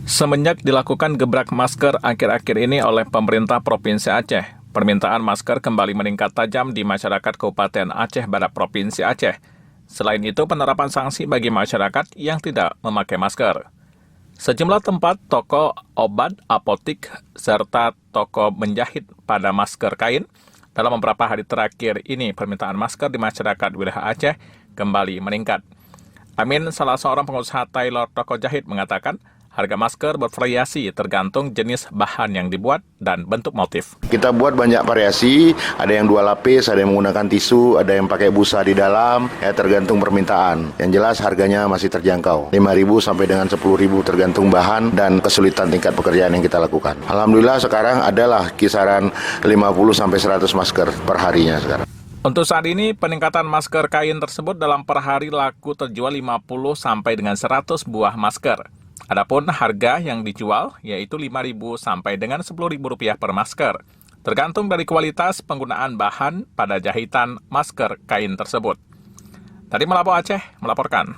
Semenjak dilakukan gebrak masker akhir-akhir ini oleh pemerintah Provinsi Aceh, permintaan masker kembali meningkat tajam di masyarakat Kabupaten Aceh Barat Provinsi Aceh. Selain itu, penerapan sanksi bagi masyarakat yang tidak memakai masker. Sejumlah tempat, toko obat, apotik, serta toko menjahit pada masker kain, dalam beberapa hari terakhir ini permintaan masker di masyarakat wilayah Aceh kembali meningkat. Amin, salah seorang pengusaha tailor toko jahit, mengatakan harga masker bervariasi tergantung jenis bahan yang dibuat dan bentuk motif. Kita buat banyak variasi, ada yang 2 lapis, ada yang menggunakan tisu, ada yang pakai busa di dalam, ya tergantung permintaan. Yang jelas harganya masih terjangkau, 5.000 sampai dengan 10.000 tergantung bahan dan kesulitan tingkat pekerjaan yang kita lakukan. Alhamdulillah sekarang adalah kisaran 50 sampai 100 masker per harinya sekarang. Untuk saat ini, peningkatan masker kain tersebut dalam per hari laku terjual 50 sampai dengan 100 buah masker. Adapun harga yang dijual yaitu Rp5.000 sampai dengan Rp10.000 per masker, tergantung dari kualitas penggunaan bahan pada jahitan masker kain tersebut. Dari Malabo Aceh, melaporkan.